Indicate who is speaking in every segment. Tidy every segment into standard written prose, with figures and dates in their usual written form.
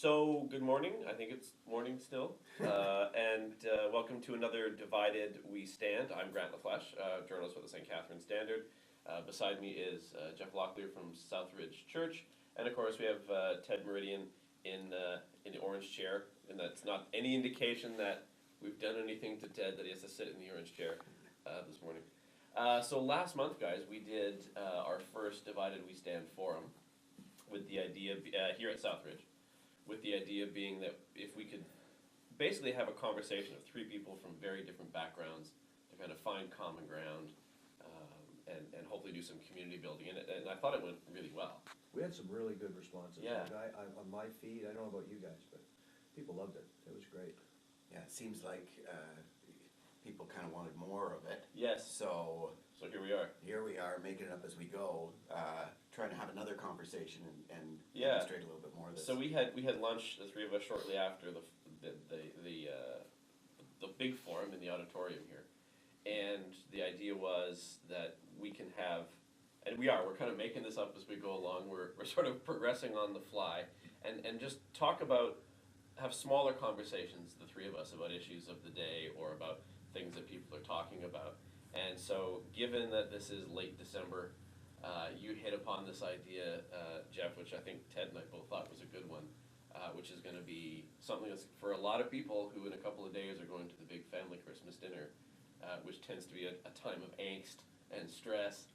Speaker 1: So, good morning. I think it's morning still. And welcome to another Divided We Stand. I'm Grant LaFleche, journalist with the St. Catharines Standard. Beside me is Jeff Locklear from Southridge Church. And of course, we have Ted Meridian in the orange chair. And that's not any indication that we've done anything to Ted that he has to sit in the orange chair this morning. So, last month, guys, we did our first Divided We Stand forum with the idea here at Southridge, with the idea being that if we could basically have a conversation of three people from very different backgrounds to kind of find common ground and hopefully do some community building. And I thought it went really well.
Speaker 2: We had some really good responses.
Speaker 1: Yeah.
Speaker 2: Like on my feed, I don't know about you guys, but people loved it. It was great.
Speaker 3: Yeah, it seems like people kind of wanted more of it.
Speaker 1: Yes.
Speaker 3: So
Speaker 1: here we are.
Speaker 3: Here we are, making it up as we go, trying to have another conversation and
Speaker 1: Yeah.
Speaker 3: demonstrate a little bit more of this.
Speaker 1: So we had lunch, the three of us, shortly after the big forum in the auditorium here, and the idea was that we can have, and we're kind of making this up as we go along. We're sort of progressing on the fly, and just have smaller conversations, the three of us, about issues of the day or about things that people are talking about. And so, given that this is late December, you hit upon this idea, Jeff, which I think Ted and I both thought was a good one, which is going to be something that's for a lot of people who in a couple of days are going to the big family Christmas dinner, which tends to be a time of angst and stress,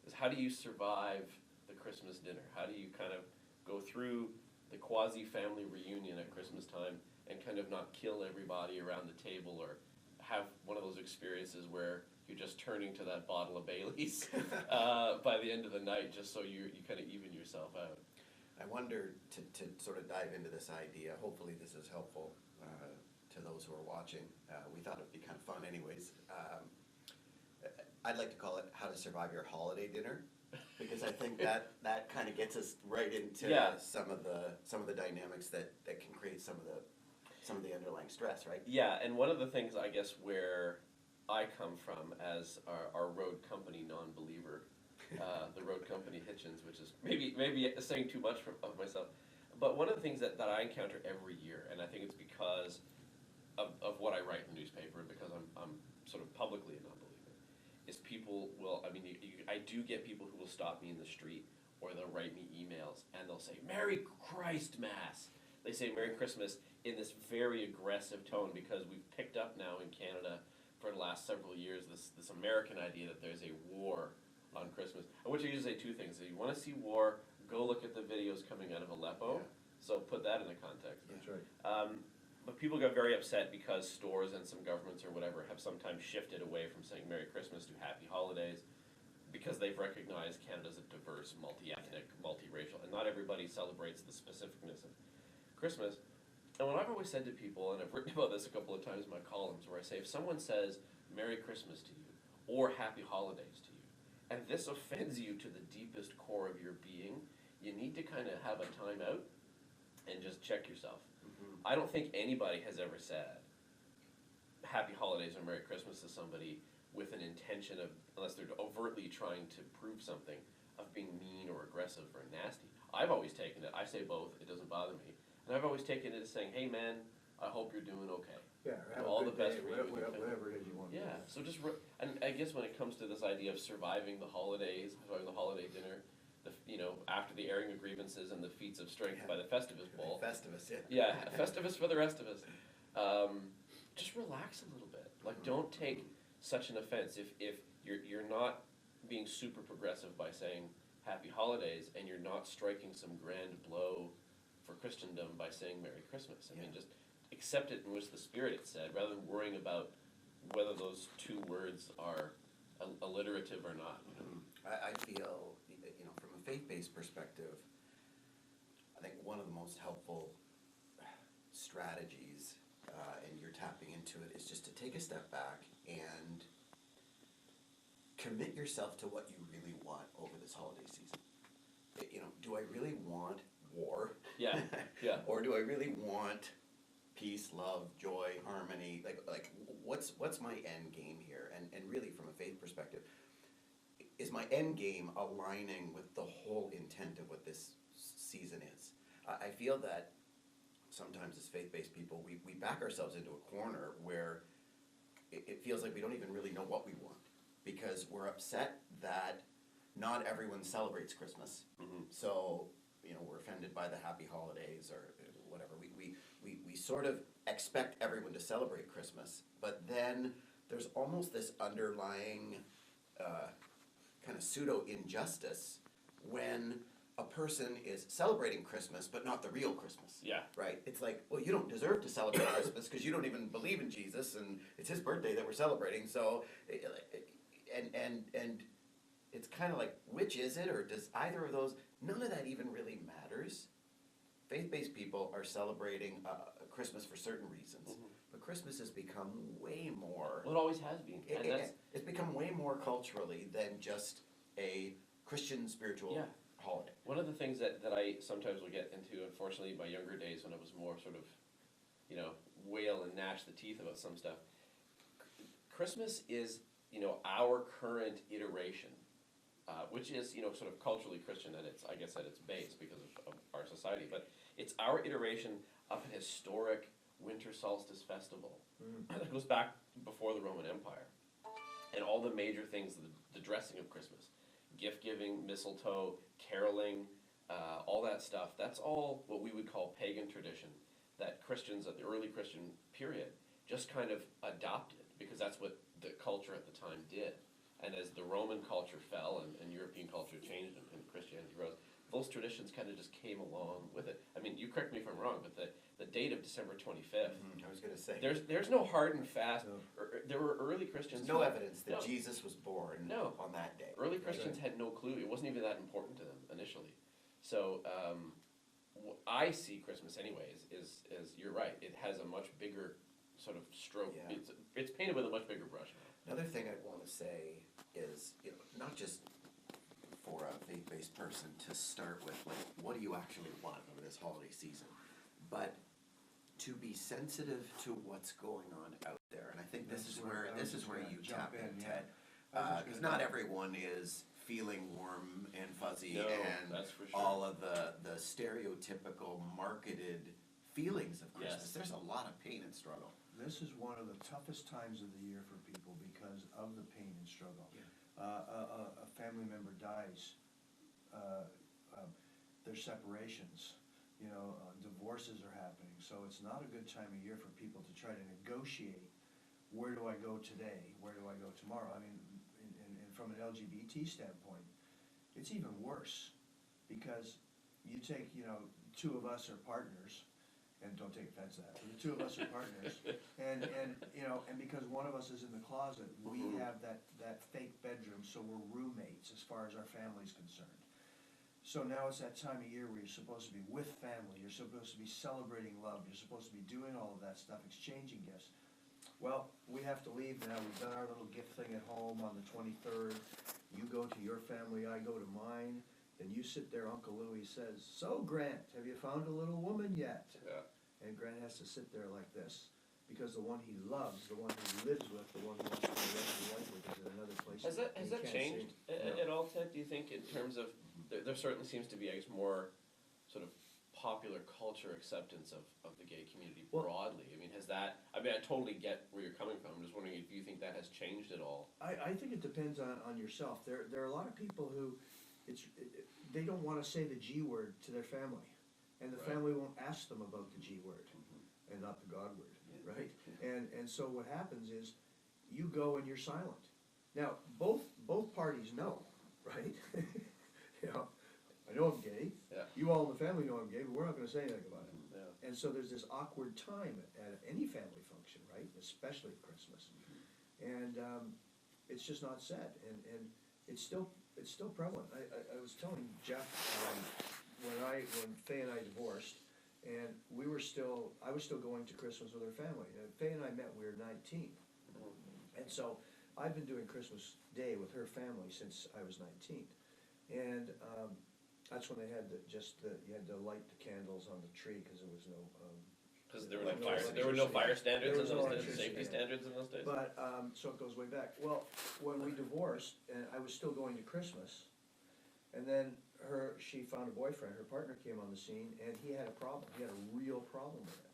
Speaker 1: is how do you survive the Christmas dinner? How do you kind of go through the quasi-family reunion at Christmas time and kind of not kill everybody around the table or have one of those experiences where you're just turning to that bottle of Bailey's by the end of the night just so you kind of even yourself out.
Speaker 3: I wonder, to sort of dive into this idea, hopefully this is helpful to those who are watching. We thought it would be kind of fun anyways. I'd like to call it How to Survive Your Holiday Dinner, because I think that kind of gets us right into some of the dynamics that can create some of the underlying stress, right?
Speaker 1: Yeah, and one of the things I guess where I come from as our road company non-believer, the road company Hitchens, which is maybe saying too much of myself, but one of the things that I encounter every year, and I think it's because of what I write in the newspaper and because I'm sort of publicly a non-believer, is people will, I do get people who will stop me in the street or they'll write me emails and they'll say, "Merry Christ Mass." They say Merry Christmas in this very aggressive tone because we've picked up now in Canada for the last several years this American idea that there's a war on Christmas. I want you to say two things. If you want to see war, go look at the videos coming out of Aleppo.
Speaker 3: Yeah.
Speaker 1: So put that into context.
Speaker 2: That's right.
Speaker 1: But people got very upset because stores and some governments or whatever have sometimes shifted away from saying Merry Christmas to Happy Holidays because they've recognized Canada's a diverse, multi-ethnic, multiracial, and not everybody celebrates the specificness of Christmas. And what I've always said to people, and I've written about this a couple of times in my columns, where I say if someone says Merry Christmas to you or Happy Holidays to you, and this offends you to the deepest core of your being, you need to kind of have a time out and just check yourself.
Speaker 3: Mm-hmm.
Speaker 1: I don't think anybody has ever said Happy Holidays or Merry Christmas to somebody with an intention of, unless they're overtly trying to prove something, of being mean or aggressive or nasty. I've always taken it, I say both, it doesn't bother me, and I've always taken it as saying, hey man, I hope you're doing okay.
Speaker 2: Yeah, have
Speaker 1: all
Speaker 2: a
Speaker 1: the
Speaker 2: good
Speaker 1: best
Speaker 2: day,
Speaker 1: for you and your family.
Speaker 2: whatever it is you want.
Speaker 1: Yeah, so just, and I guess when it comes to this idea of surviving the holidays, surviving the holiday dinner, after the airing of grievances and the feats of strength by the Festivus Bowl.
Speaker 3: Festivus, yeah.
Speaker 1: Yeah, Festivus for the rest of us. Just relax a little bit. Like, don't take such an offense if you're not being super progressive by saying Happy Holidays and you're not striking some grand blow for Christendom by saying Merry Christmas. I mean, just accept it in which the Spirit it said, rather than worrying about whether those two words are alliterative or not.
Speaker 3: I feel, from a faith-based perspective, I think one of the most helpful strategies, and you're tapping into it, is just to take a step back and commit yourself to what you really want over this holiday season. Do I really want war?
Speaker 1: Yeah, yeah.
Speaker 3: Or do I really want peace, love, joy, harmony? Like what's my end game here? And really, from a faith perspective, is my end game aligning with the whole intent of what this season is? I feel that sometimes as faith-based people, we back ourselves into a corner where it feels like we don't even really know what we want, because we're upset that not everyone celebrates Christmas. So, we're offended by the happy holidays or whatever. We sort of expect everyone to celebrate Christmas, but then there's almost this underlying kind of pseudo injustice when a person is celebrating Christmas but not the real Christmas.
Speaker 1: Yeah.
Speaker 3: Right? It's like, well, you don't deserve to celebrate Christmas because you don't even believe in Jesus, and it's his birthday that we're celebrating. So, and it's kind of like, which is it, or does either of those? None of that even really matters. Faith-based people are celebrating Christmas for certain reasons, but Christmas has become way more.
Speaker 1: Well, it always has been.
Speaker 3: It's become way more culturally than just a Christian spiritual holiday.
Speaker 1: One of the things that I sometimes will get into, unfortunately, in my younger days when I was more sort of, wail and gnash the teeth about some stuff. Christmas is, our current iteration, which is, sort of culturally Christian at its, I guess, at its base because of our society. But it's our iteration of an historic winter solstice festival that goes back before the Roman Empire. And all the major things, the dressing of Christmas, gift giving, mistletoe, caroling, all that stuff, that's all what we would call pagan tradition that Christians at the early Christian period just kind of adopted, because that's what the culture at the time did. And as the Roman culture fell and European culture changed and Christianity rose, those traditions kind of just came along with it. I mean, you correct me if I'm wrong, but the date of December 25th,
Speaker 3: I was going to say.
Speaker 1: there's no hard and fast. There were early Christians.
Speaker 3: There's no evidence that Jesus was born on that day.
Speaker 1: Early Christians had no clue. It wasn't even that important to them initially. So I see Christmas anyways is you're right. It has a much bigger sort of stroke.
Speaker 3: Yeah.
Speaker 1: It's painted with a much bigger brush.
Speaker 3: Another thing I want to say is, not just for a faith-based person to start with, like, what do you actually want over this holiday season, but to be sensitive to what's going on out there. And I think this is where you tap in, Ted. Because not everyone is feeling warm and fuzzy and
Speaker 1: that's for sure.
Speaker 3: all of the stereotypical marketed feelings of Christmas.
Speaker 1: Yes.
Speaker 3: There's a lot of pain and struggle.
Speaker 4: This is one of the toughest times of the year for people because of the pain and struggle.
Speaker 3: Yeah.
Speaker 4: A family member dies, there's separations, divorces are happening. So it's not a good time of year for people to try to negotiate, where do I go today, where do I go tomorrow? I mean, and from an LGBT standpoint, it's even worse, because you take, two of us are partners, and don't take offense to that, but the two of us are partners, and because one of us is in the closet, we have that fake bedroom, so we're roommates as far as our family's concerned. So now it's that time of year where you're supposed to be with family, you're supposed to be celebrating love, you're supposed to be doing all of that stuff, exchanging gifts. Well, we have to leave now, we've done our little gift thing at home on the 23rd, you go to your family, I go to mine, then you sit there, Uncle Louie says, "So Grant, have you found a little woman yet?"
Speaker 1: Yeah.
Speaker 4: And Grant has to sit there like this, because the one he loves, the one he lives with, the one he wants to spend the rest of his life with, is in another place.
Speaker 1: Has
Speaker 4: he
Speaker 1: that
Speaker 4: can't
Speaker 1: changed
Speaker 4: see.
Speaker 1: at all, Ted? Do you think, in terms of there certainly seems to be, I guess, more sort of popular culture acceptance of the gay community broadly? I mean, I totally get where you're coming from. I'm just wondering if you think that has changed at all.
Speaker 4: I think it depends on yourself. There are a lot of people who, they don't want to say the G word to their family, and the
Speaker 1: Right.
Speaker 4: family won't ask them about the G word, and not the God word, right? And so what happens is, you go and you're silent. Now, both parties know, right? I know I'm gay.
Speaker 1: Yeah.
Speaker 4: You all in the family know I'm gay, but we're not going to say anything about it.
Speaker 1: Yeah.
Speaker 4: And so there's this awkward time at any family function, right? Especially at Christmas. And it's just not said, and it's still prevalent. I was telling Jeff when Faye and I divorced, and I was still going to Christmas with her family. And Faye and I met when we were 19, and so I've been doing Christmas Day with her family since I was 19, and that's when they had you had to light the candles on the tree because there was no.
Speaker 1: Because there were no fire standards in those days, safety standards in those days.
Speaker 4: But, so it goes way back. Well, when we divorced, and I was still going to Christmas, and then
Speaker 2: she found a boyfriend, her partner came on the scene, and he had a problem, he had a real problem with it,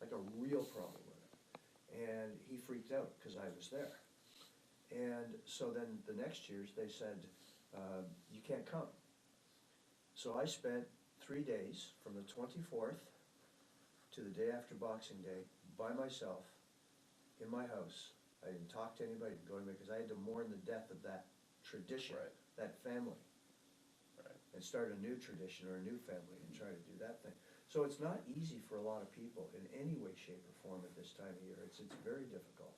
Speaker 2: like a real problem with it. And he freaked out, cause I was there. And so then the next years, they said, you can't come. So I spent 3 days, from the 24th to the day after Boxing Day, by myself, in my house. I didn't talk to anybody, didn't go anywhere, because I had to mourn the death of that tradition,
Speaker 1: Right.
Speaker 2: that family.
Speaker 1: Right.
Speaker 2: And start a new tradition or a new family and try to do that thing. So it's not easy for a lot of people in any way, shape, or form at this time of year. It's very difficult.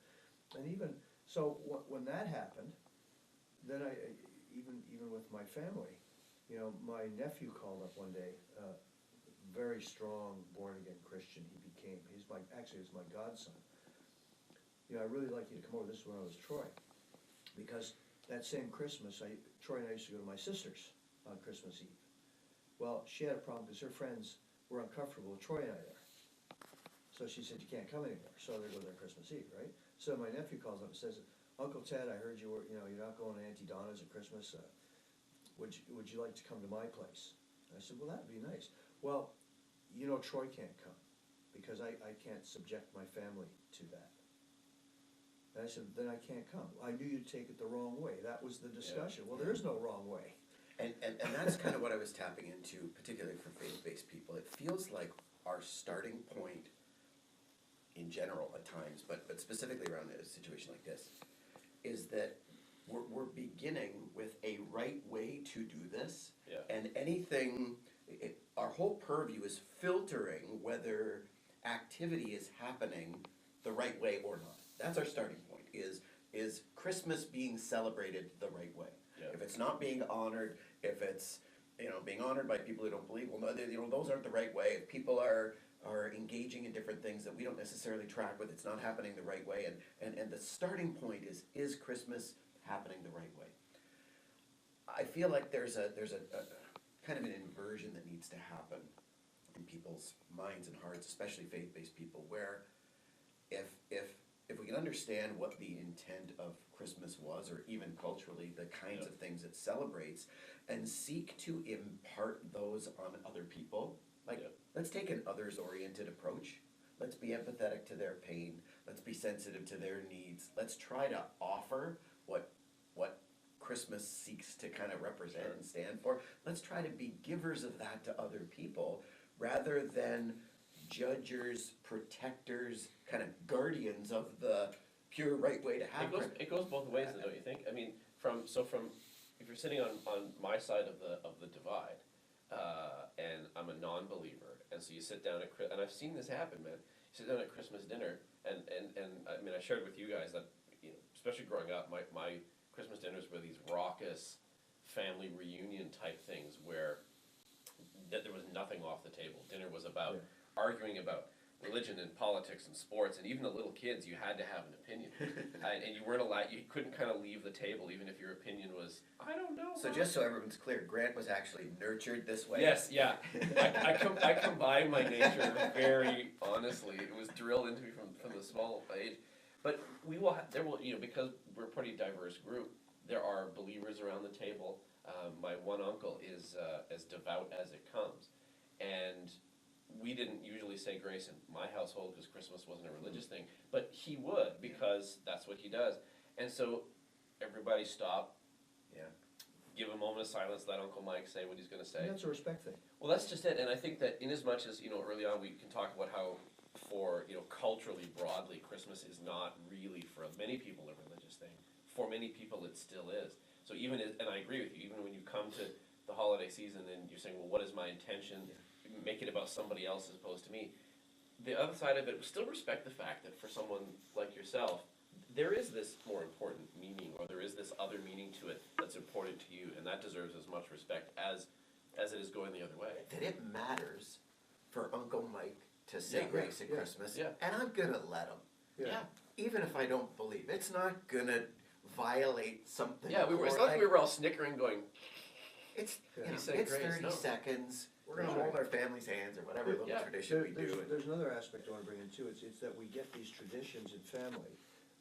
Speaker 2: And even, so when that happened, then even with my family, you know, my nephew called up one day, very strong, born-again Christian he became. He's my godson. You know, I'd really like you to come over, this is when I was Troy. Because that same Christmas, Troy and I used to go to my sister's on Christmas Eve. Well, she had a problem because her friends were uncomfortable with Troy and I there. So she said, you can't come anymore, so they go there Christmas Eve, right? So my nephew calls up and says, Uncle Ted, I heard you're not going to Auntie Donna's at Christmas, would you like to come to my place? And I said, well, that'd be nice. Well, you know Troy can't come, because I can't subject my family to that. And I said, then I can't come. I knew you'd take it the wrong way. That was the discussion. Well, there is no wrong way.
Speaker 3: And that's kind of what I was tapping into, particularly for faith-based people. It feels like our starting point in general at times, but specifically around a situation like this, is that we're beginning with a right way to do this.
Speaker 1: Yeah.
Speaker 3: And anything, our whole purview is filtering whether activity is happening the right way or not. That's our starting point, is Christmas being celebrated the right way?
Speaker 1: Yeah.
Speaker 3: If it's not being honored, if it's, being honored by people who don't believe, well, no, those aren't the right way. If people are engaging in different things that we don't necessarily track with, it's not happening the right way. And the starting point is Christmas happening the right way? I feel like there's a kind of an inversion that needs to happen in people's minds and hearts, especially faith-based people, where if we can understand what the intent of Christmas was, or even culturally, the kinds of things it celebrates, and seek to impart those on other people, like, let's take an others-oriented approach. Let's be empathetic to their pain. Let's be sensitive to their needs. Let's try to offer what Christmas seeks to kind of represent and stand for. Let's try to be givers of that to other people, rather than judgers, protectors, kind of guardians of the pure right way to have
Speaker 1: It goes both ways, though, don't you think? I mean, from if you're sitting on my side of the divide, and I'm a non-believer, and so you sit down and I've seen this happen, man. You sit down at Christmas dinner, and I mean, I shared with you guys that, especially growing up, my Christmas dinners were these raucous family reunion type things where there was nothing off the table. Dinner was about arguing about religion and politics and sports, and even the little kids, you had to have an opinion, and you weren't allowed. You couldn't kind of leave the table, even if your opinion was, I don't know.
Speaker 3: So just so everyone's clear, Grant was actually nurtured this way.
Speaker 1: Yes, yeah. I combine my nature very honestly. It was drilled into me from the small age. But there will, because we're a pretty diverse group, there are believers around the table. My one uncle is as devout as it comes, and we didn't usually say grace in my household because Christmas wasn't a religious thing, but he would, because that's what he does. And so everybody stop, give a moment of silence, let Uncle Mike say what he's going to say.
Speaker 2: And that's a respect thing.
Speaker 1: Well, that's just it. And I think that in as much as, early on we can talk about how for, culturally, broadly, Christmas is not really, for many people, a religious thing. For many people, it still is. So and I agree with you, even when you come to the holiday season and you're saying, well, what is my intention? Make it about somebody else as opposed to me. The other side of it, still respect the fact that for someone like yourself, there is this more important meaning, or there is this other meaning to it that's important to you, and that deserves as much respect as it is going the other way.
Speaker 3: That it matters for Uncle Mike to say grace at Christmas,
Speaker 1: and
Speaker 3: I'm gonna let him.
Speaker 1: Yeah.
Speaker 3: Even if I don't believe, it's not gonna violate something.
Speaker 1: Yeah, it's not like we were all snickering going,
Speaker 3: it's
Speaker 1: grace,
Speaker 3: 30
Speaker 1: no.
Speaker 3: seconds. We're gonna hold our family's hands, or whatever little tradition we do.
Speaker 2: There's another aspect I want to bring in too. It's that we get these traditions in family.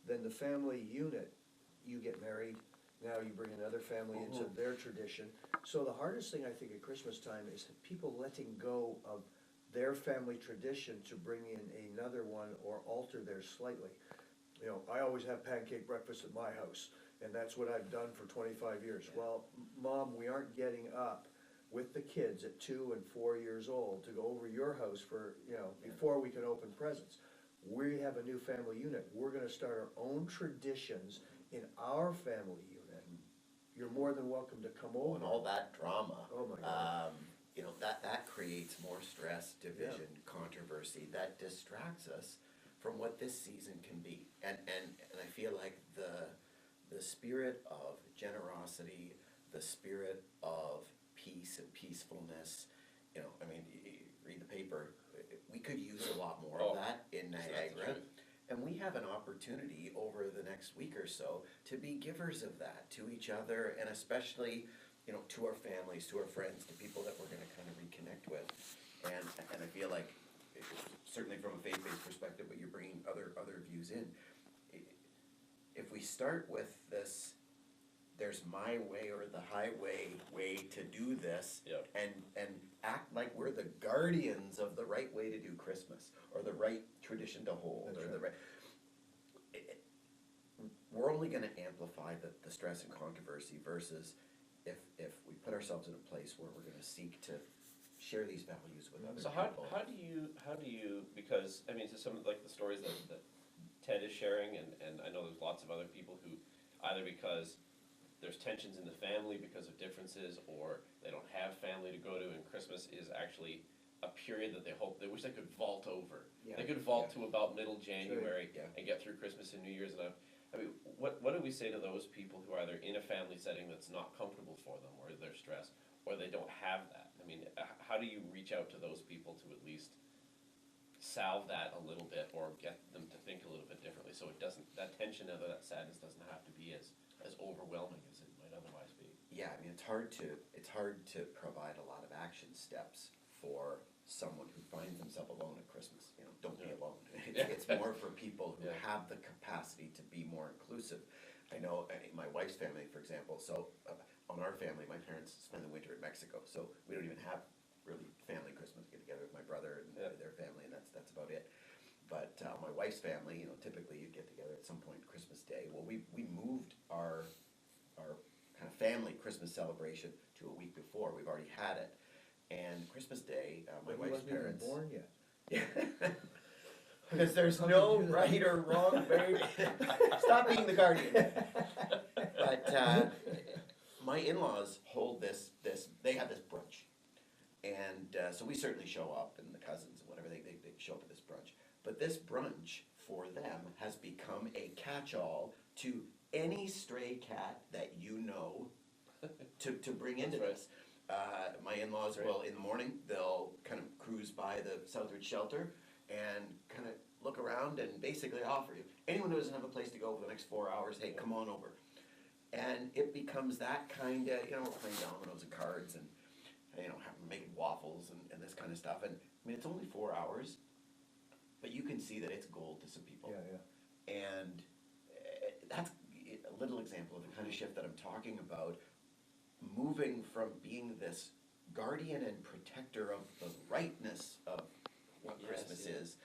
Speaker 2: Then the family unit, you get married, now you bring another family into their tradition. So the hardest thing I think at Christmas time is people letting go of their family tradition to bring in another one or alter theirs slightly. You know, I always have pancake breakfast at my house, and that's what I've done for 25 years. Well, Mom, we aren't getting up with the kids at 2 and 4 years old to go over your house for, you know, before we can open presents. We have a new family unit. We're gonna start our own traditions in our family unit. You're more than welcome to come over.
Speaker 3: And all that drama.
Speaker 2: Oh my God.
Speaker 3: You know, that creates more stress, division, controversy, that distracts us from what this season can be. And I feel like the spirit of generosity, the spirit of peace and peacefulness, you know, I mean, you read the paper, we could use a lot more of that in Niagara. And we have an opportunity over the next week or so to be givers of that to each other, and especially, you know, to our families, to our friends, to people that we're gonna kind of reconnect with. And I feel like, certainly from a faith-based perspective, but you're bringing other views in. If we start with this, there's my way or the highway way to do this, and act like we're the guardians of the right way to do Christmas, or the right tradition to hold, or the right. We're only gonna amplify the stress and controversy versus if we put ourselves in a place where we're gonna seek to share these values with other
Speaker 1: So
Speaker 3: people.
Speaker 1: how do you, because, I mean, to some of like the stories that Ted is sharing, and I know there's lots of other people who, either because there's tensions in the family because of differences, or they don't have family to go to, and Christmas is actually a period that they wish they could vault over. They could vault to about middle January and get through Christmas and New Year's, and I mean, what do we say to those people who are either in a family setting that's not comfortable for them, or they're stressed, or they don't have that? I mean, how do you reach out to those people to at least salve that a little bit, or get them to think a little bit differently, so it doesn't, that tension or that sadness doesn't have to be as overwhelming as it might otherwise be?
Speaker 3: Yeah, I mean, it's hard to provide a lot of action steps for someone who finds themselves alone at Christmas. You know, don't be alone. It's more for people who have the capacity to be more inclusive. I know my wife's family, for example, so on our family, my parents spend the winter in Mexico, so we don't even have really family Christmas, get together with my brother and their family, and that's about it. But my wife's family, you know, typically you'd get together at some point Christmas Day. Well, we moved our kind of family Christmas celebration to a week before. We've already had it. And Christmas Day, my wife's parents.
Speaker 2: He wasn't even born yet.
Speaker 3: Because there's no right or wrong way. Stop being the guardian. But my in-laws hold this, they have this brunch. And so we certainly show up, and the cousins and whatever, they show up at this brunch. But this brunch for them has become a catch-all to any stray cat that you know to bring into this. My in-laws will, in the morning, they'll kind of cruise by the Southridge shelter and kind of look around and basically offer you. Anyone who doesn't have a place to go for the next 4 hours, hey, come on over. And it becomes that kind of, you know, we're playing dominoes and cards and, you know, making waffles and this kind of stuff. And I mean, it's only 4 hours, but you can see that it's gold to some people. And that's a little example of the kind of shift that I'm talking about, moving from being this guardian and protector of the rightness of what Christmas is,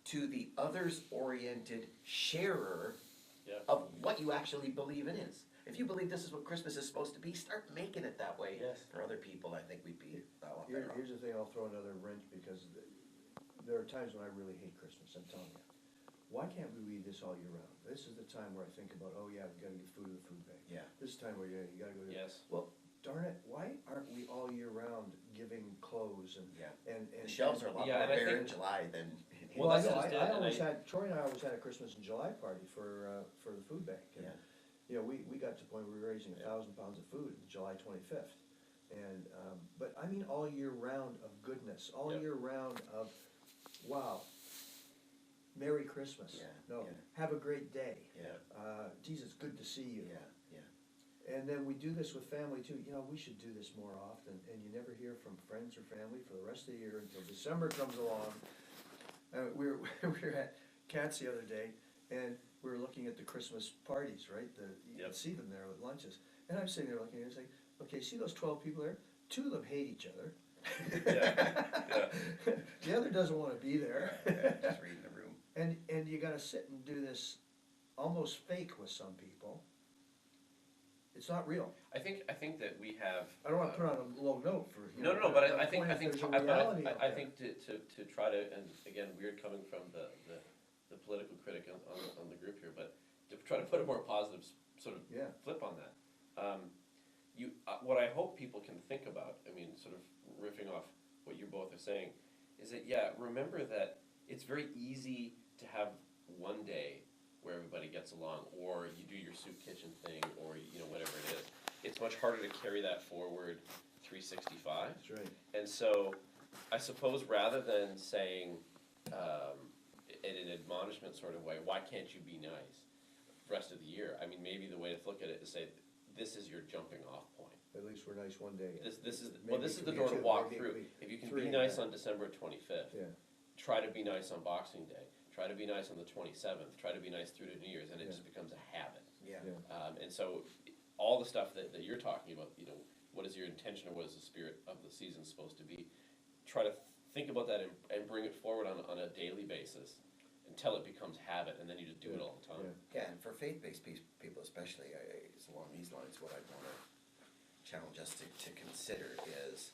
Speaker 3: to the others-oriented sharer of what you actually believe it is. If you believe this is what Christmas is supposed to be, start making it that way for other people. I think we'd be a lot better off.
Speaker 2: Here's the thing, I'll throw another wrench, because there are times when I really hate Christmas, I'm telling you. Why can't we read this all year round? This is the time where I think about, oh yeah, we gotta get food to the food bank. This is the time where you gotta go to. Well, darn it, why aren't we all year round giving clothes and.
Speaker 3: The shelves are a lot more bare in July than.
Speaker 2: Well, I know, Troy and I always had a Christmas in July party for the food bank. And, you know, we got to the point where we were raising 1,000 pounds of food July 25th. And, but I mean all year round of goodness, all year round of, wow, Merry Christmas. Have a great day. Jesus, good to see you. And then we do this with family too. You know, we should do this more often, and you never hear from friends or family for the rest of the year until December comes along. We were at Kat's the other day, and we were looking at the Christmas parties, right? You
Speaker 1: Yep.
Speaker 2: can see them there at lunches. And I'm sitting there looking, and it's like, okay, see those 12 people there? 2 of them hate each other.
Speaker 1: Yeah.
Speaker 2: The other doesn't wanna be there.
Speaker 3: Just reading the room.
Speaker 2: And you gotta sit and do this almost fake with some people. It's not real.
Speaker 1: I think that we have.
Speaker 2: I don't wanna put on a low note for, you
Speaker 1: No,
Speaker 2: know.
Speaker 1: no, no, but
Speaker 2: I'm
Speaker 1: I think,
Speaker 2: pointing there's a
Speaker 1: but
Speaker 2: reality out
Speaker 1: I
Speaker 2: there.
Speaker 1: think to try to, and again, weird coming from the political critic on the group here, but to try to put a more positive sort of
Speaker 2: Yeah.
Speaker 1: flip on that. What I hope people can think about, I mean, sort of riffing off what you both are saying, is that, yeah, remember that it's very easy to have one day where everybody gets along, or you do your soup kitchen thing, or, you know, whatever it is. It's much harder to carry that forward 365.
Speaker 2: That's right.
Speaker 1: And so, I suppose rather than saying, in an admonishment sort of way, why can't you be nice the rest of the year? I mean, maybe the way to look at it is say, this is your jumping off point.
Speaker 2: At least we're nice one day.
Speaker 1: This is,
Speaker 2: Maybe
Speaker 1: this is
Speaker 2: it
Speaker 1: the
Speaker 2: could be
Speaker 1: door to
Speaker 2: two,
Speaker 1: walk
Speaker 2: maybe it
Speaker 1: through.
Speaker 2: could be
Speaker 1: If you can
Speaker 2: three
Speaker 1: be
Speaker 2: and
Speaker 1: nice
Speaker 2: a
Speaker 1: on December 25th,
Speaker 2: Yeah,
Speaker 1: try to be nice on Boxing Day, try to be nice on the 27th, try to be nice through to New Year's, and it
Speaker 2: Yeah.
Speaker 1: just becomes a habit.
Speaker 3: Yeah.
Speaker 2: yeah,
Speaker 1: And so, all the stuff that you're talking about, you know, what is your intention or what is the spirit of the season supposed to be? Try to think about that and bring it forward on a daily basis until it becomes habit, and then you just do it all the time.
Speaker 2: yeah.
Speaker 3: Yeah, and for faith-based people especially, it's along these lines, what I'd wanna challenge us to consider is,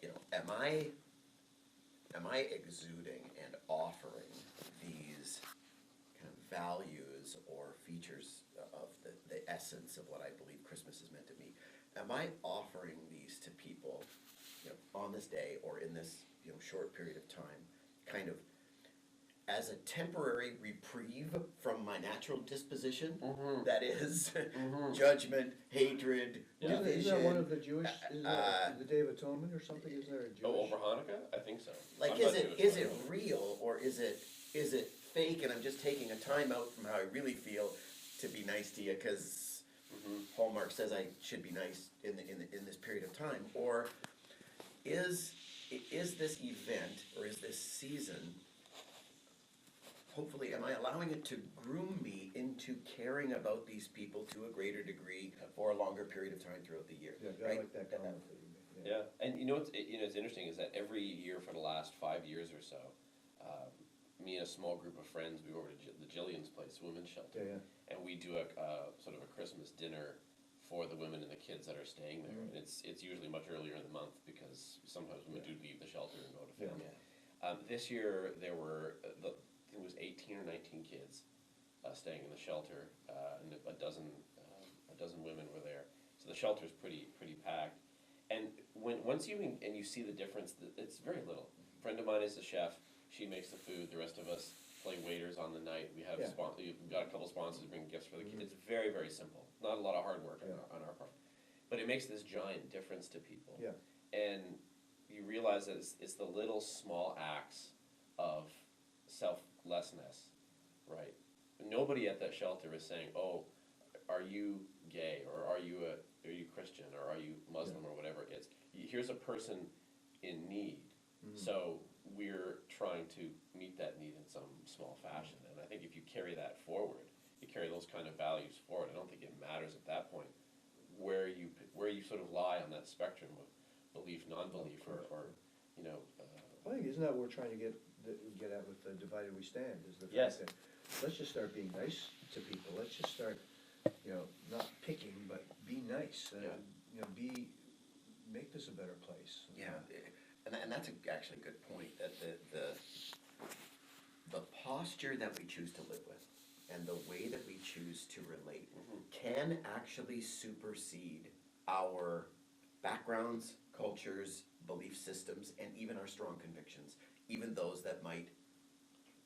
Speaker 3: you know, am I exuding and offering these kind of values or features of the essence of what I believe Christmas is meant to be? Am I offering these to people, you know, on this day or in this, you know, short period of time, kind of as a temporary reprieve from my natural disposition,
Speaker 1: Mhm.
Speaker 3: that is
Speaker 1: Mhm.
Speaker 3: judgment, hatred,
Speaker 1: Yeah.
Speaker 2: Isn't that one of
Speaker 3: division.
Speaker 2: the Jewish, isn't that the Day of Atonement or something, isn't there a Jewish?
Speaker 1: Oh, over Hanukkah? I think so.
Speaker 3: Like,
Speaker 1: I'm
Speaker 3: is
Speaker 1: not
Speaker 3: it
Speaker 1: Jewish,
Speaker 3: is
Speaker 1: but I
Speaker 3: it
Speaker 1: know.
Speaker 3: real or is it fake? And I'm just taking a time out from how I really feel to be nice to you because
Speaker 1: Mhm.
Speaker 3: Hallmark says I should be nice in this period of time, or is this event or is this season? Hopefully, am I allowing it to groom me into caring about these people to a greater degree for a longer period of time throughout the year?
Speaker 2: Yeah, I
Speaker 3: right?
Speaker 2: like that comment that you made,
Speaker 1: Yeah, and you know what's interesting is that every year for the last 5 years or so, me and a small group of friends, we go over to the Jillian's place, women's shelter,
Speaker 2: Yeah,
Speaker 1: and we do a sort of a Christmas dinner for the women and the kids that are staying there. And it's usually much earlier in the month because sometimes women do leave the shelter and go to
Speaker 2: Yeah.
Speaker 1: family. This year there were I think it was 18 or 19 kids staying in the shelter, and a dozen women were there. So the shelter's pretty packed. And once you see the difference, it's very little. A friend of mine is a chef. She makes the food. The rest of us play waiters on the night. We have
Speaker 2: Yeah.
Speaker 1: We've got a couple sponsors bring gifts for the kids.
Speaker 2: Mhm.
Speaker 1: It's very, very simple. Not a lot of hard work
Speaker 2: Yeah.
Speaker 1: on our part, but it makes this giant difference to people.
Speaker 2: Yeah.
Speaker 1: And you realize that it's the little small acts of selflessness, right? Nobody at that shelter is saying, "Oh, are you gay, or are you Christian, or are you Muslim, or whatever." It's here's a person in need.
Speaker 2: Mhm.
Speaker 1: So we're trying to meet that need in some small fashion. And I think if you carry that forward, you carry those kind of values forward. I don't think it matters at that point where you sort of lie on that spectrum of belief, non-belief, or you know.
Speaker 2: I think, isn't that what we're trying to get at with the divided we stand, is the
Speaker 1: Yes.
Speaker 2: fact that, let's just start being nice to people, let's just start, you know, not picking, but be nice,
Speaker 1: Yeah.
Speaker 2: you know, make this a better place.
Speaker 3: Yeah, and that's actually a good point, that the posture that we choose to live with and the way that we choose to relate can actually supersede our backgrounds, cultures, belief systems, and even our strong convictions, even those that might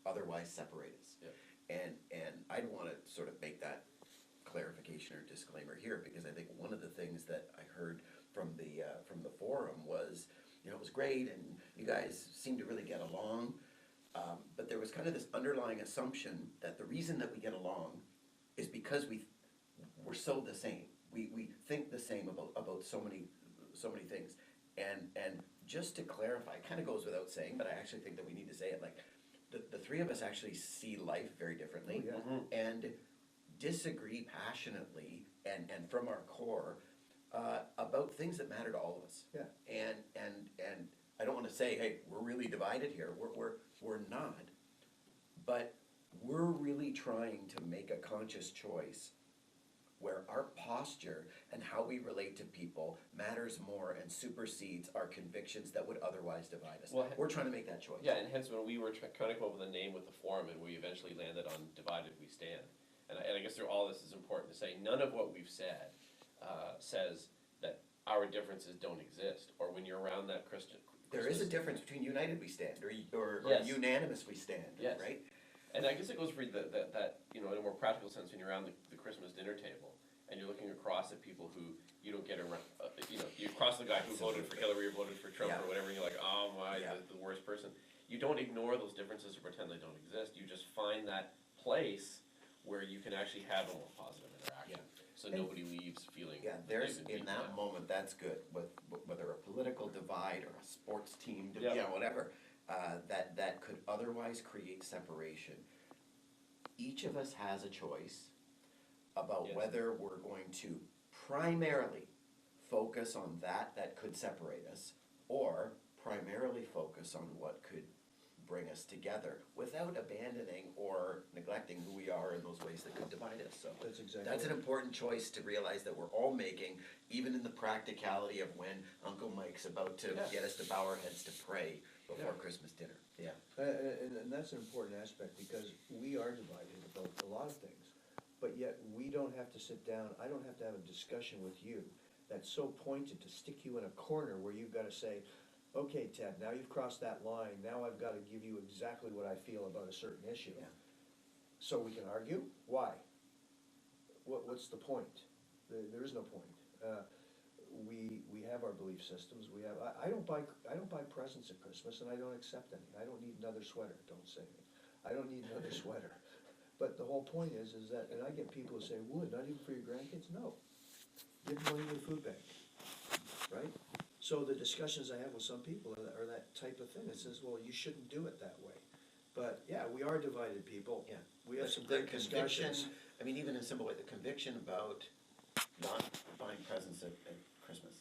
Speaker 3: otherwise separate us.
Speaker 1: Yep.
Speaker 3: And I'd want to sort of make that clarification or disclaimer here, because I think one of the things that I heard from the forum was, you know, it was great and you guys seem to really get along, but there was kind of this underlying assumption that the reason that we get along is because we're so the same. We think the same about so many things. And just to clarify, it kind of goes without saying, but I actually think that we need to say it, like, the three of us actually see life very differently.
Speaker 2: Oh, yeah.
Speaker 1: Mhm.
Speaker 3: And disagree passionately and from our core about things that matter to all of us.
Speaker 2: Yeah.
Speaker 3: And I don't want to say, hey, we're really divided here. We're not, but we're really trying to make a conscious choice where our posture and how we relate to people matters more and supersedes our convictions that would otherwise divide us.
Speaker 1: Well,
Speaker 3: We're trying to make that choice.
Speaker 1: Yeah, and hence when we were trying to come up with a name with the forum, and we eventually landed on Divided We Stand. And I guess through all this is important to say, none of what we've said says that our differences don't exist, or when you're around that Christian.
Speaker 3: There is a
Speaker 1: Christmas-
Speaker 3: difference between united we stand or
Speaker 1: Yes.
Speaker 3: unanimous we stand,
Speaker 1: Yes.
Speaker 3: right?
Speaker 1: And I guess it goes for that, in a more practical sense, when you're around the Christmas dinner table, and you're looking across at people who you don't get around, you cross the guy who voted for Hillary or voted for Trump
Speaker 3: Yeah.
Speaker 1: or whatever, and you're like, oh my,
Speaker 3: Yeah.
Speaker 1: the worst person. You don't ignore those differences or pretend they don't exist, you just find that place where you can actually have a more positive interaction. So
Speaker 2: And-
Speaker 1: nobody leaves feeling.
Speaker 3: Yeah,
Speaker 1: that
Speaker 3: there's,
Speaker 1: they've been
Speaker 3: in
Speaker 1: beaten
Speaker 3: that
Speaker 1: down.
Speaker 3: moment, that's good, whether a political divide or a sports team,
Speaker 1: Yeah.
Speaker 3: whatever, that could otherwise create separation. Each of us has a choice about
Speaker 1: Yes.
Speaker 3: whether we're going to primarily focus on that could separate us, or primarily focus on what could bring us together without abandoning or neglecting who we are in those ways that could divide us, so.
Speaker 2: That's exactly
Speaker 3: That's an
Speaker 2: right.
Speaker 3: important choice to realize that we're all making, even in the practicality of when Uncle Mike's about to
Speaker 1: Yeah.
Speaker 3: get us to bow our heads to pray before
Speaker 1: Yeah.
Speaker 3: Christmas dinner. Yeah.
Speaker 2: And that's an important aspect, because we are divided about a lot of things, but yet we don't have to sit down, I don't have to have a discussion with you that's so pointed to stick you in a corner where you've gotta say, okay, Ted, now you've crossed that line, now I've gotta give you exactly what I feel about a certain issue.
Speaker 3: Yeah.
Speaker 2: So we can argue? Why? What's the point? There is no point. We have our belief systems, I don't buy presents at Christmas, and I don't accept any. I don't need another sweater, don't say me. I don't need another sweater. But the whole point is that, and I get people who say, wood, not even for your grandkids? No. Give money to the food bank, right? So the discussions I have with some people are that type of thing. It says, well, you shouldn't do it that way. But, yeah, we are divided people.
Speaker 3: Yeah.
Speaker 2: We have
Speaker 3: The-
Speaker 2: some
Speaker 3: the
Speaker 2: great discussions.
Speaker 3: conviction- I mean, even in a simple way, the conviction about not buying presents at Christmas.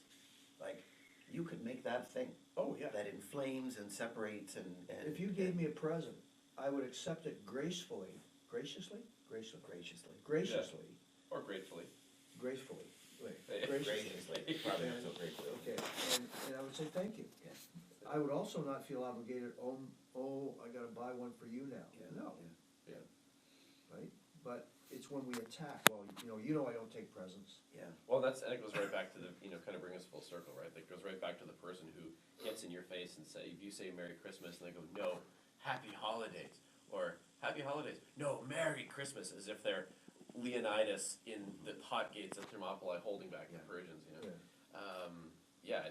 Speaker 3: Like, you could make that a thing.
Speaker 2: Oh, yeah.
Speaker 3: That inflames and separates and.
Speaker 2: If you gave me a present, I would accept it gracefully, graciously? Graciously.
Speaker 3: Graciously.
Speaker 2: Graciously,
Speaker 1: Or gratefully.
Speaker 2: gracefully, wait,
Speaker 1: Yeah.
Speaker 3: Graciously, probably not so grateful.
Speaker 2: Okay, and I would say thank you.
Speaker 3: Yeah.
Speaker 2: I would also not feel obligated, I gotta buy one for you now.
Speaker 3: Yeah,
Speaker 2: No,
Speaker 3: yeah,
Speaker 2: right? But it's when we attack, well, I don't take presents.
Speaker 3: yeah.
Speaker 1: Well, that goes right back to the, kind of bring us full circle, right? That goes right back to the person who gets in your face and if you say Merry Christmas, and they go, no, Happy Holidays, or Happy Holidays, no, Merry Christmas, as if they're Leonidas in the hot gates of Thermopylae holding back the
Speaker 3: Yeah.
Speaker 1: Persians,
Speaker 2: Yeah.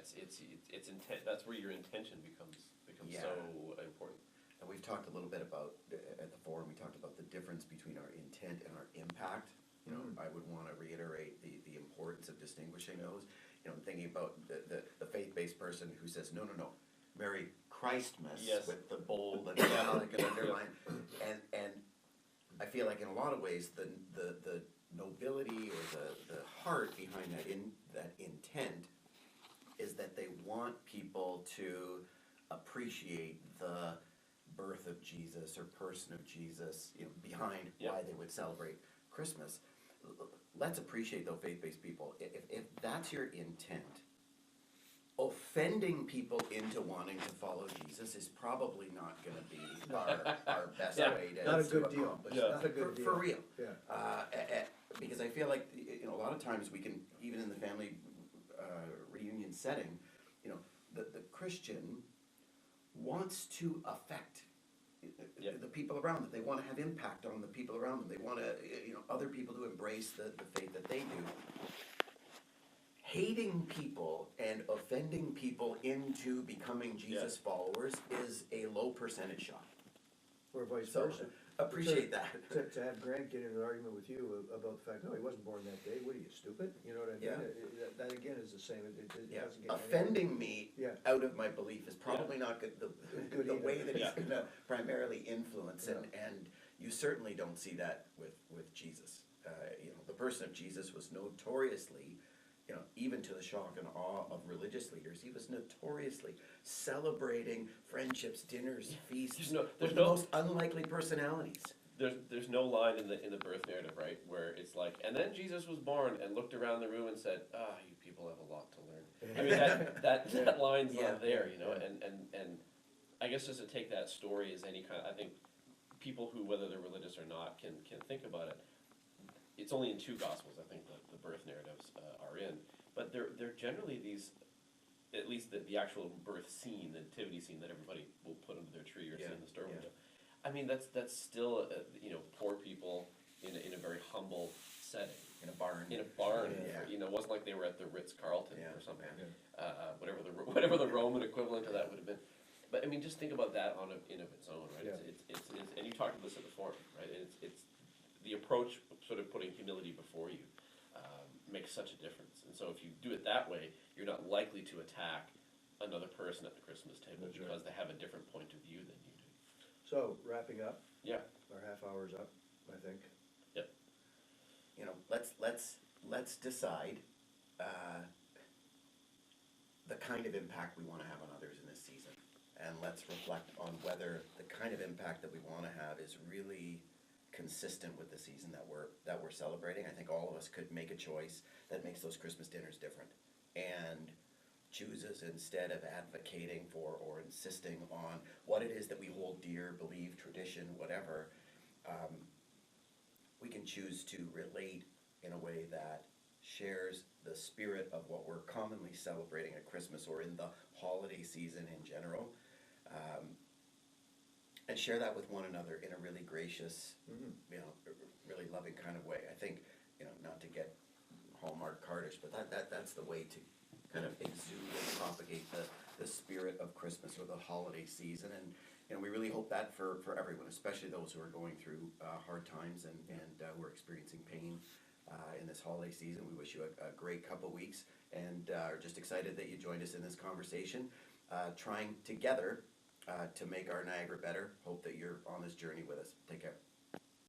Speaker 1: It's intent, that's where your intention becomes
Speaker 3: Yeah.
Speaker 1: so important.
Speaker 3: And we've talked a little bit about, at the forum, we talked about the difference between our intent and our impact. I would wanna reiterate the importance of distinguishing those. Thinking about the faith-based person who says, no, Merry Christmas,
Speaker 1: Yes.
Speaker 3: with the bold and italic and underline. And I feel like in a lot of ways, the nobility or the heart behind that intent is that they want people to appreciate the birth of Jesus or person of Jesus, behind
Speaker 1: Yep.
Speaker 3: why they would celebrate Christmas. Let's appreciate though faith-based people. If that's your intent, offending people into wanting to follow Jesus is probably not gonna be our best
Speaker 1: Yeah.
Speaker 3: way to
Speaker 2: Not a good deal.
Speaker 3: accomplish
Speaker 1: Yeah.
Speaker 3: that.
Speaker 2: Not a good deal.
Speaker 3: For real.
Speaker 2: Yeah.
Speaker 3: Because I feel like, a lot of times we can, even in the family reunion setting, the Christian wants to affect
Speaker 1: Yeah.
Speaker 3: the people around them. They want to have impact on the people around them. They want to, other people to embrace the faith that they do. Hating people and offending people into becoming Jesus followers is a low percentage shot.
Speaker 2: Or vice
Speaker 3: So,
Speaker 2: versa.
Speaker 3: appreciate that.
Speaker 2: To have Grant get in an argument with you about the fact, no, he wasn't born that day, what are you, stupid? You know what I mean?
Speaker 3: Yeah.
Speaker 2: That again is the same, it
Speaker 3: Yeah,
Speaker 2: doesn't get.
Speaker 3: offending me
Speaker 2: Yeah.
Speaker 3: out of my belief is probably not good,
Speaker 2: Good
Speaker 3: the
Speaker 2: either.
Speaker 3: way that he's
Speaker 1: Yeah.
Speaker 3: gonna primarily influence,
Speaker 2: Yeah.
Speaker 3: and you certainly don't see that with Jesus. The person of Jesus was notoriously, even to the shock and awe of religious leaders, he was notoriously celebrating friendships, dinners, feasts
Speaker 1: There's no-
Speaker 3: with
Speaker 1: there's
Speaker 3: the
Speaker 1: no-
Speaker 3: most unlikely personalities.
Speaker 1: There's no line in the birth narrative, right, where it's like, and then Jesus was born and looked around the room and said, you people have a lot to learn. I mean, that line's
Speaker 3: Yeah.
Speaker 1: not there,
Speaker 2: Yeah.
Speaker 1: and I guess just to take that story as any kind, I think people who, whether they're religious or not, can think about it. It's only in 2 Gospels, I think, that the birth narratives are in, but they're generally these, at least the actual birth scene, the nativity scene that everybody will put under their tree or see
Speaker 3: Yeah.
Speaker 1: in the store
Speaker 3: Yeah.
Speaker 1: window. I mean, that's still, poor people in a very humble setting.
Speaker 3: In a barn.
Speaker 1: In a barn,
Speaker 3: Yeah.
Speaker 1: it wasn't like they were at the Ritz-Carlton
Speaker 3: Yeah.
Speaker 1: or something,
Speaker 2: Yeah.
Speaker 1: whatever the Roman equivalent of that would have been. But I mean, just think about that in of its own, right?
Speaker 2: Yeah.
Speaker 1: It's and you talked about this at the forum, right? It's the approach, sort of putting humility before you, makes such a difference. And so if you do it that way, you're not likely to attack another person at the Christmas table
Speaker 2: That's right.
Speaker 1: because they have a different point of view than you do.
Speaker 2: So, wrapping up,
Speaker 1: Yeah.
Speaker 2: our half hour's up, I think.
Speaker 1: Yep.
Speaker 3: Let's decide the kind of impact we want to have on others in this season, and let's reflect on whether the kind of impact that we want to have is really consistent with the season that we're celebrating. I think all of us could make a choice that makes those Christmas dinners different, and chooses, instead of advocating for or insisting on what it is that we hold dear, believe, tradition, whatever, we can choose to relate in a way that shares the spirit of what we're commonly celebrating at Christmas or in the holiday season in general, and share that with one another in a really gracious, really loving kind of way. I think, not to get Hallmark cardish, but that's the way to kind of exude and propagate the spirit of Christmas or the holiday season. And we really hope that for everyone, especially those who are going through hard times and who are experiencing pain in this holiday season. We wish you a great couple weeks, and are just excited that you joined us in this conversation, trying together to make our Niagara better. Hope that you're on this journey with us. Take care.